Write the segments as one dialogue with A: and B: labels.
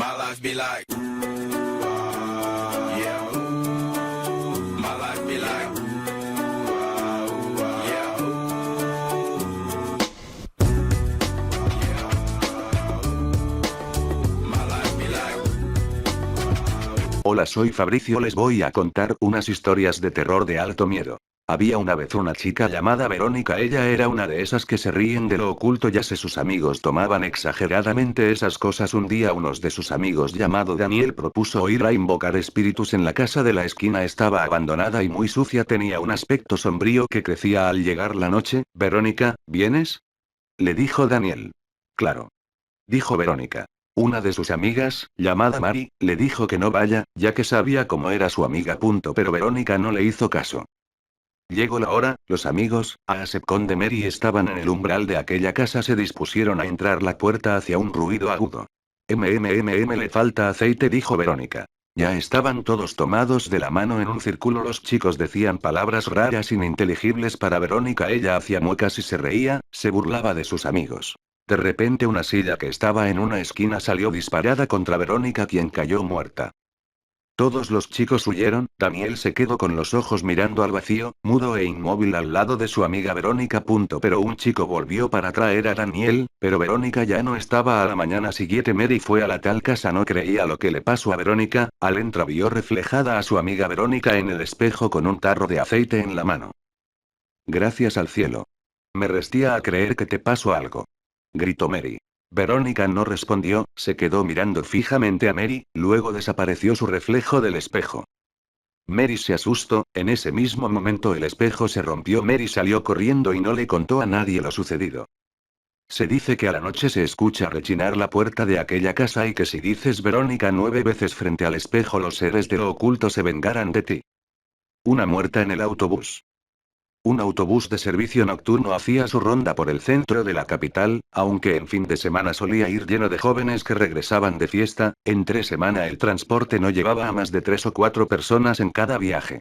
A: My life be like, ooh, ah, yeah, ooh. My life be like, ooh, ah, yeah, ooh. My life be like,
B: Hola, soy Fabricio, les voy a contar unas historias de terror de alto miedo. Había una vez una chica llamada Verónica, ella era una de esas que se ríen de lo oculto, ya sé sus amigos tomaban exageradamente esas cosas. Un día unos de sus amigos llamado Daniel propuso ir a invocar espíritus en la casa de la esquina, estaba abandonada y muy sucia, tenía un aspecto sombrío que crecía al llegar la noche. Verónica, ¿vienes?, le dijo Daniel. Claro, dijo Verónica. Una de sus amigas, llamada Mari, le dijo que no vaya, ya que sabía cómo era su amiga. Pero Verónica no le hizo caso. Llegó la hora, los amigos, a excepción de Mary, estaban en el umbral de aquella casa, se dispusieron a entrar, la puerta hacía un ruido agudo. Le falta aceite, dijo Verónica. Ya estaban todos tomados de la mano en un círculo, los chicos decían palabras raras ininteligibles para Verónica, ella hacía muecas y se reía, se burlaba de sus amigos. De repente una silla que estaba en una esquina salió disparada contra Verónica, quien cayó muerta. Todos los chicos huyeron, Daniel se quedó con los ojos mirando al vacío, mudo e inmóvil al lado de su amiga Verónica. Pero un chico volvió para traer a Daniel, pero Verónica ya no estaba. A la mañana siguiente Mary fue a la tal casa, no creía lo que le pasó a Verónica, al entrar vio reflejada a su amiga Verónica en el espejo con un tarro de aceite en la mano. Gracias al cielo. Me restía a creer que te pasó algo, gritó Mary. Verónica no respondió, se quedó mirando fijamente a Mary, luego desapareció su reflejo del espejo. Mary se asustó, en ese mismo momento el espejo se rompió, Mary salió corriendo y no le contó a nadie lo sucedido. Se dice que a la noche se escucha rechinar la puerta de aquella casa y que si dices Verónica 9 veces frente al espejo, los seres de lo oculto se vengarán de ti. Una muerta en el autobús. Un autobús de servicio nocturno hacía su ronda por el centro de la capital, aunque en fin de semana solía ir lleno de jóvenes que regresaban de fiesta. Entre semana el transporte no llevaba a más de 3 o 4 personas en cada viaje.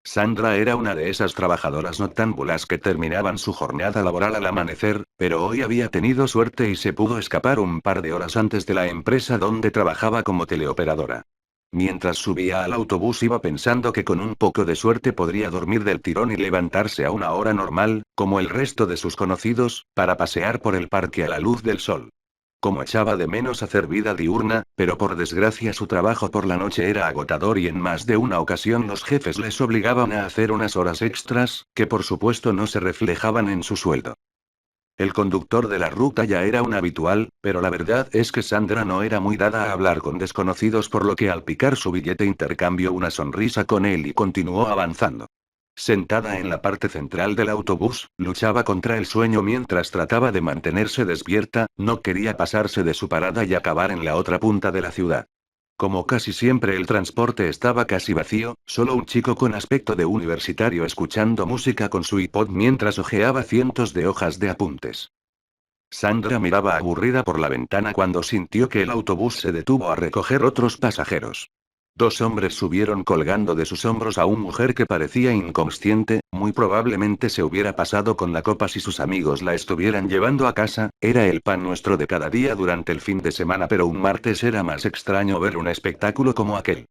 B: Sandra era una de esas trabajadoras noctámbulas que terminaban su jornada laboral al amanecer, pero hoy había tenido suerte y se pudo escapar un par de horas antes de la empresa donde trabajaba como teleoperadora. Mientras subía al autobús iba pensando que con un poco de suerte podría dormir del tirón y levantarse a una hora normal, como el resto de sus conocidos, para pasear por el parque a la luz del sol. Como echaba de menos hacer vida diurna, pero por desgracia su trabajo por la noche era agotador y en más de una ocasión los jefes les obligaban a hacer unas horas extras, que por supuesto no se reflejaban en su sueldo. El conductor de la ruta ya era un habitual, pero la verdad es que Sandra no era muy dada a hablar con desconocidos, por lo que al picar su billete intercambió una sonrisa con él y continuó avanzando. Sentada en la parte central del autobús, luchaba contra el sueño mientras trataba de mantenerse despierta, no quería pasarse de su parada y acabar en la otra punta de la ciudad. Como casi siempre el transporte estaba casi vacío, solo un chico con aspecto de universitario escuchando música con su iPod mientras hojeaba cientos de hojas de apuntes. Sandra miraba aburrida por la ventana cuando sintió que el autobús se detuvo a recoger otros pasajeros. 2 hombres subieron colgando de sus hombros a una mujer que parecía inconsciente, muy probablemente se hubiera pasado con la copa si sus amigos la estuvieran llevando a casa. Era el pan nuestro de cada día durante el fin de semana, pero un martes era más extraño ver un espectáculo como aquel.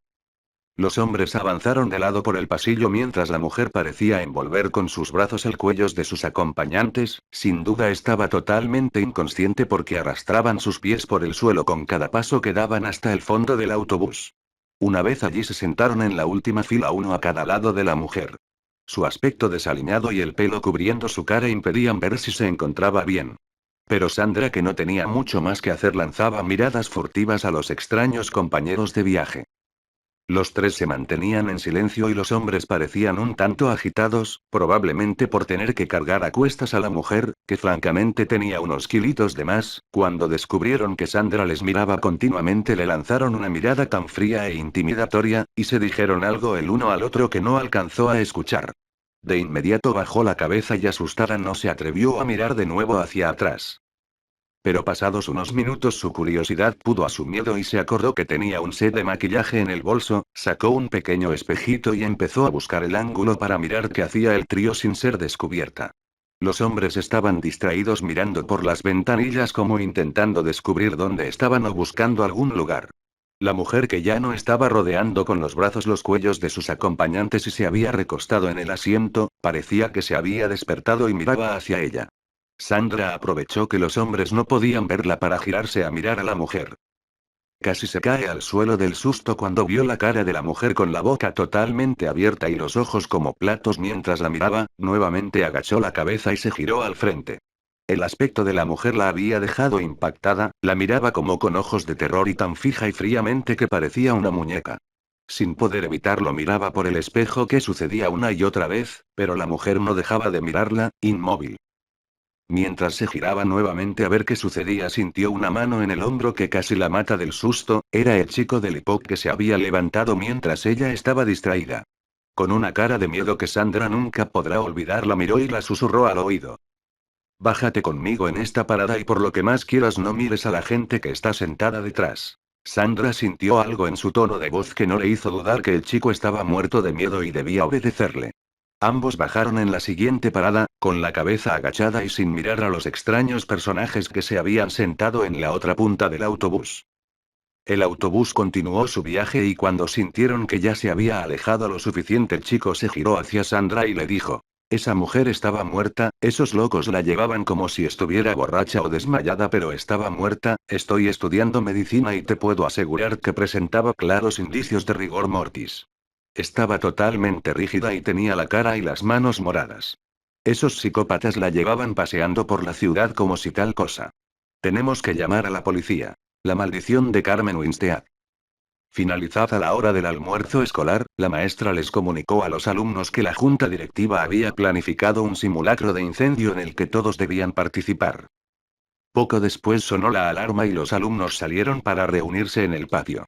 B: Los hombres avanzaron de lado por el pasillo mientras la mujer parecía envolver con sus brazos el cuello de sus acompañantes, sin duda estaba totalmente inconsciente porque arrastraban sus pies por el suelo con cada paso que daban hasta el fondo del autobús. Una vez allí se sentaron en la última fila, uno a cada lado de la mujer. Su aspecto desaliñado y el pelo cubriendo su cara impedían ver si se encontraba bien. Pero Sandra, que no tenía mucho más que hacer, lanzaba miradas furtivas a los extraños compañeros de viaje. Los 3 se mantenían en silencio y los hombres parecían un tanto agitados, probablemente por tener que cargar a cuestas a la mujer, que francamente tenía unos kilitos de más. Cuando descubrieron que Sandra les miraba continuamente le lanzaron una mirada tan fría e intimidatoria, y se dijeron algo el uno al otro que no alcanzó a escuchar. De inmediato bajó la cabeza y asustada no se atrevió a mirar de nuevo hacia atrás. Pero pasados unos minutos su curiosidad pudo a su miedo y se acordó que tenía un set de maquillaje en el bolso, sacó un pequeño espejito y empezó a buscar el ángulo para mirar qué hacía el trío sin ser descubierta. Los hombres estaban distraídos mirando por las ventanillas como intentando descubrir dónde estaban o buscando algún lugar. La mujer que ya no estaba rodeando con los brazos los cuellos de sus acompañantes y se había recostado en el asiento, parecía que se había despertado y miraba hacia ella. Sandra aprovechó que los hombres no podían verla para girarse a mirar a la mujer. Casi se cae al suelo del susto cuando vio la cara de la mujer con la boca totalmente abierta y los ojos como platos mientras la miraba, nuevamente agachó la cabeza y se giró al frente. El aspecto de la mujer la había dejado impactada, la miraba como con ojos de terror y tan fija y fríamente que parecía una muñeca. Sin poder evitarlo miraba por el espejo que sucedía una y otra vez, pero la mujer no dejaba de mirarla, inmóvil. Mientras se giraba nuevamente a ver qué sucedía, sintió una mano en el hombro que casi la mata del susto, era el chico del hipop que se había levantado mientras ella estaba distraída. Con una cara de miedo que Sandra nunca podrá olvidar, la miró y la susurró al oído. Bájate conmigo en esta parada y por lo que más quieras no mires a la gente que está sentada detrás. Sandra sintió algo en su tono de voz que no le hizo dudar que el chico estaba muerto de miedo y debía obedecerle. Ambos bajaron en la siguiente parada, con la cabeza agachada y sin mirar a los extraños personajes que se habían sentado en la otra punta del autobús. El autobús continuó su viaje y cuando sintieron que ya se había alejado lo suficiente, el chico se giró hacia Sandra y le dijo: esa mujer estaba muerta, esos locos la llevaban como si estuviera borracha o desmayada, pero estaba muerta. Estoy estudiando medicina y te puedo asegurar que presentaba claros indicios de rigor mortis. Estaba totalmente rígida y tenía la cara y las manos moradas. Esos psicópatas la llevaban paseando por la ciudad como si tal cosa. Tenemos que llamar a la policía. La maldición de Carmen Winstead. Finalizada la hora del almuerzo escolar, la maestra les comunicó a los alumnos que la junta directiva había planificado un simulacro de incendio en el que todos debían participar. Poco después sonó la alarma y los alumnos salieron para reunirse en el patio.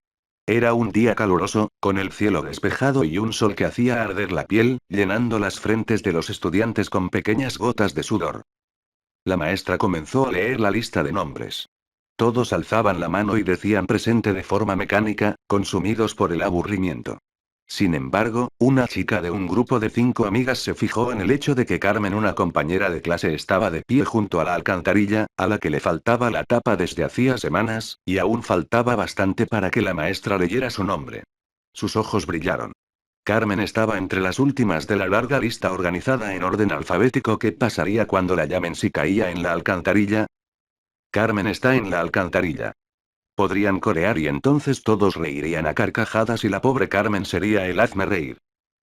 B: Era un día caluroso, con el cielo despejado y un sol que hacía arder la piel, llenando las frentes de los estudiantes con pequeñas gotas de sudor. La maestra comenzó a leer la lista de nombres. Todos alzaban la mano y decían presente de forma mecánica, consumidos por el aburrimiento. Sin embargo, una chica de un grupo de 5 amigas se fijó en el hecho de que Carmen, una compañera de clase, estaba de pie junto a la alcantarilla, a la que le faltaba la tapa desde hacía semanas, y aún faltaba bastante para que la maestra leyera su nombre. Sus ojos brillaron. Carmen estaba entre las últimas de la larga lista organizada en orden alfabético. ¿Qué pasaría cuando la llamen si caía en la alcantarilla? Carmen está en la alcantarilla. Podrían corear y entonces todos reirían a carcajadas y la pobre Carmen sería el hazme reír.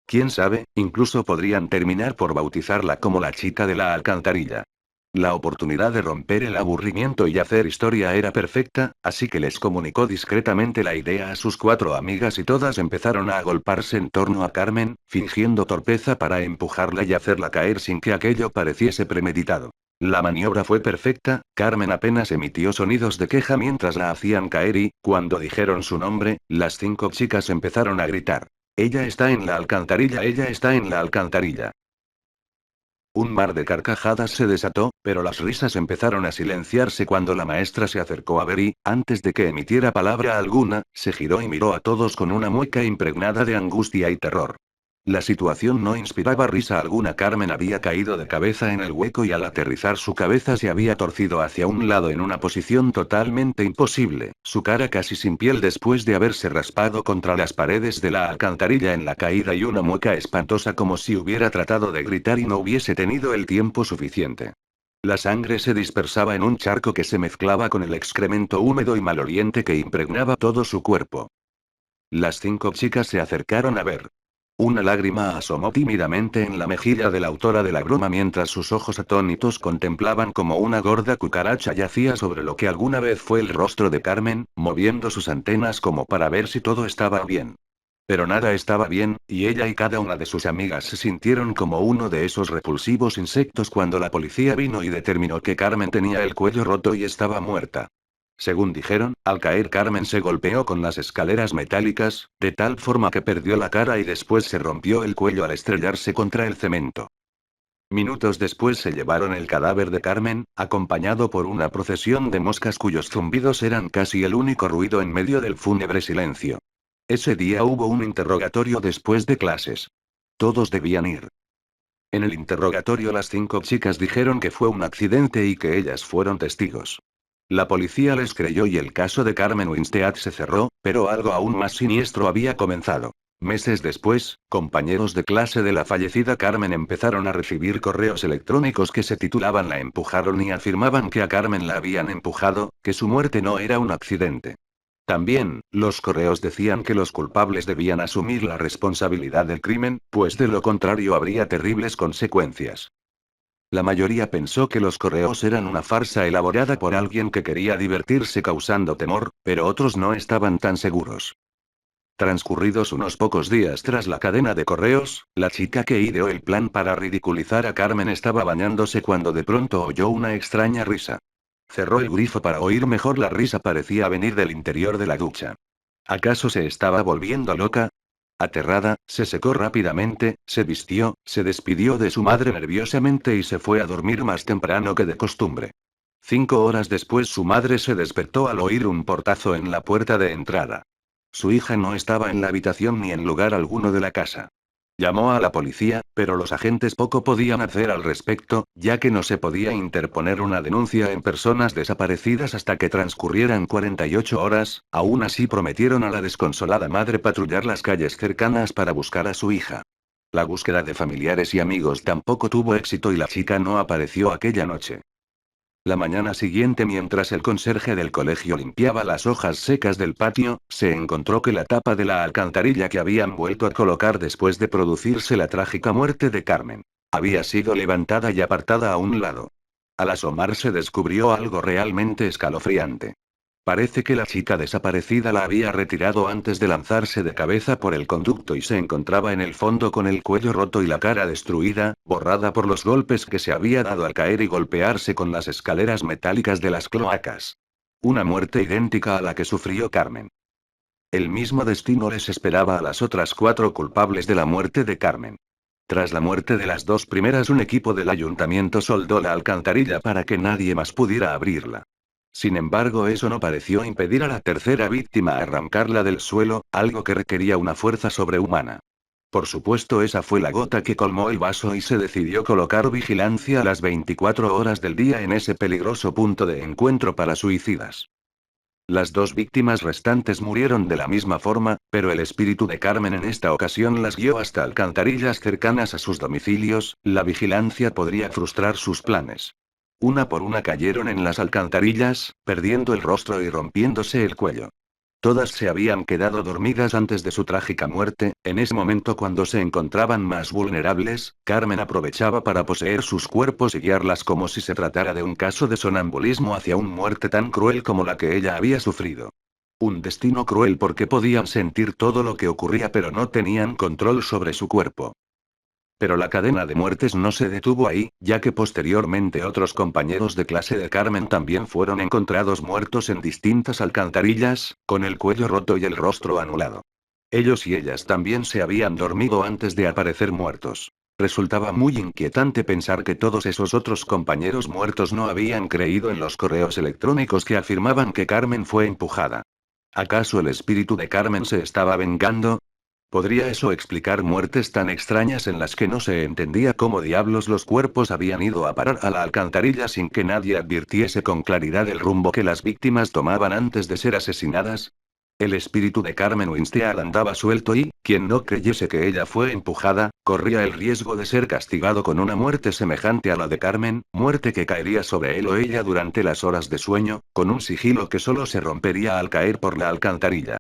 B: Quién sabe, incluso podrían terminar por bautizarla como la chica de la alcantarilla. La oportunidad de romper el aburrimiento y hacer historia era perfecta, así que les comunicó discretamente la idea a sus 4 amigas y todas empezaron a agolparse en torno a Carmen, fingiendo torpeza para empujarla y hacerla caer sin que aquello pareciese premeditado. La maniobra fue perfecta, Carmen apenas emitió sonidos de queja mientras la hacían caer y, cuando dijeron su nombre, las 5 chicas empezaron a gritar. Ella está en la alcantarilla, ella está en la alcantarilla. Un mar de carcajadas se desató, pero las risas empezaron a silenciarse cuando la maestra se acercó a ver y, antes de que emitiera palabra alguna, se giró y miró a todos con una mueca impregnada de angustia y terror. La situación no inspiraba risa alguna. Carmen había caído de cabeza en el hueco y al aterrizar su cabeza se había torcido hacia un lado en una posición totalmente imposible, su cara casi sin piel después de haberse raspado contra las paredes de la alcantarilla en la caída y una mueca espantosa como si hubiera tratado de gritar y no hubiese tenido el tiempo suficiente. La sangre se dispersaba en un charco que se mezclaba con el excremento húmedo y maloliente que impregnaba todo su cuerpo. Las 5 chicas se acercaron a ver. Una lágrima asomó tímidamente en la mejilla de la autora de la broma mientras sus ojos atónitos contemplaban como una gorda cucaracha yacía sobre lo que alguna vez fue el rostro de Carmen, moviendo sus antenas como para ver si todo estaba bien. Pero nada estaba bien, y ella y cada una de sus amigas se sintieron como uno de esos repulsivos insectos cuando la policía vino y determinó que Carmen tenía el cuello roto y estaba muerta. Según dijeron, al caer Carmen se golpeó con las escaleras metálicas, de tal forma que perdió la cara y después se rompió el cuello al estrellarse contra el cemento. Minutos después se llevaron el cadáver de Carmen, acompañado por una procesión de moscas cuyos zumbidos eran casi el único ruido en medio del fúnebre silencio. Ese día hubo un interrogatorio después de clases. Todos debían ir. En el interrogatorio las 5 chicas dijeron que fue un accidente y que ellas fueron testigos. La policía les creyó y el caso de Carmen Winstead se cerró, pero algo aún más siniestro había comenzado. Meses después, compañeros de clase de la fallecida Carmen empezaron a recibir correos electrónicos que se titulaban La empujaron y afirmaban que a Carmen la habían empujado, que su muerte no era un accidente. También, los correos decían que los culpables debían asumir la responsabilidad del crimen, pues de lo contrario habría terribles consecuencias. La mayoría pensó que los correos eran una farsa elaborada por alguien que quería divertirse causando temor, pero otros no estaban tan seguros. Transcurridos unos pocos días tras la cadena de correos, la chica que ideó el plan para ridiculizar a Carmen estaba bañándose cuando de pronto oyó una extraña risa. Cerró el grifo para oír mejor. La risa parecía venir del interior de la ducha. ¿Acaso se estaba volviendo loca? Aterrada, se secó rápidamente, se vistió, se despidió de su madre nerviosamente y se fue a dormir más temprano que de costumbre. 5 horas después su madre se despertó al oír un portazo en la puerta de entrada. Su hija no estaba en la habitación ni en lugar alguno de la casa. Llamó a la policía, pero los agentes poco podían hacer al respecto, ya que no se podía interponer una denuncia en personas desaparecidas hasta que transcurrieran 48 horas, aún así prometieron a la desconsolada madre patrullar las calles cercanas para buscar a su hija. La búsqueda de familiares y amigos tampoco tuvo éxito y la chica no apareció aquella noche. La mañana siguiente, mientras el conserje del colegio limpiaba las hojas secas del patio, se encontró que la tapa de la alcantarilla que habían vuelto a colocar después de producirse la trágica muerte de Carmen había sido levantada y apartada a un lado. Al asomarse descubrió algo realmente escalofriante. Parece que la chica desaparecida la había retirado antes de lanzarse de cabeza por el conducto y se encontraba en el fondo con el cuello roto y la cara destruida, borrada por los golpes que se había dado al caer y golpearse con las escaleras metálicas de las cloacas. Una muerte idéntica a la que sufrió Carmen. El mismo destino les esperaba a las otras 4 culpables de la muerte de Carmen. Tras la muerte de las 2 primeras, un equipo del ayuntamiento soldó la alcantarilla para que nadie más pudiera abrirla. Sin embargo, eso no pareció impedir a la tercera víctima arrancarla del suelo, algo que requería una fuerza sobrehumana. Por supuesto, esa fue la gota que colmó el vaso y se decidió colocar vigilancia a las 24 horas del día en ese peligroso punto de encuentro para suicidas. Las 2 víctimas restantes murieron de la misma forma, pero el espíritu de Carmen en esta ocasión las guió hasta alcantarillas cercanas a sus domicilios. La vigilancia podría frustrar sus planes. Una por una cayeron en las alcantarillas, perdiendo el rostro y rompiéndose el cuello. Todas se habían quedado dormidas antes de su trágica muerte. En ese momento, cuando se encontraban más vulnerables, Carmen aprovechaba para poseer sus cuerpos y guiarlas como si se tratara de un caso de sonambulismo hacia una muerte tan cruel como la que ella había sufrido. Un destino cruel porque podían sentir todo lo que ocurría pero no tenían control sobre su cuerpo. Pero la cadena de muertes no se detuvo ahí, ya que posteriormente otros compañeros de clase de Carmen también fueron encontrados muertos en distintas alcantarillas, con el cuello roto y el rostro anulado. Ellos y ellas también se habían dormido antes de aparecer muertos. Resultaba muy inquietante pensar que todos esos otros compañeros muertos no habían creído en los correos electrónicos que afirmaban que Carmen fue empujada. ¿Acaso el espíritu de Carmen se estaba vengando? ¿Podría eso explicar muertes tan extrañas en las que no se entendía cómo diablos los cuerpos habían ido a parar a la alcantarilla sin que nadie advirtiese con claridad el rumbo que las víctimas tomaban antes de ser asesinadas? El espíritu de Carmen Winstead andaba suelto y, quien no creyese que ella fue empujada, corría el riesgo de ser castigado con una muerte semejante a la de Carmen, muerte que caería sobre él o ella durante las horas de sueño, con un sigilo que solo se rompería al caer por la alcantarilla.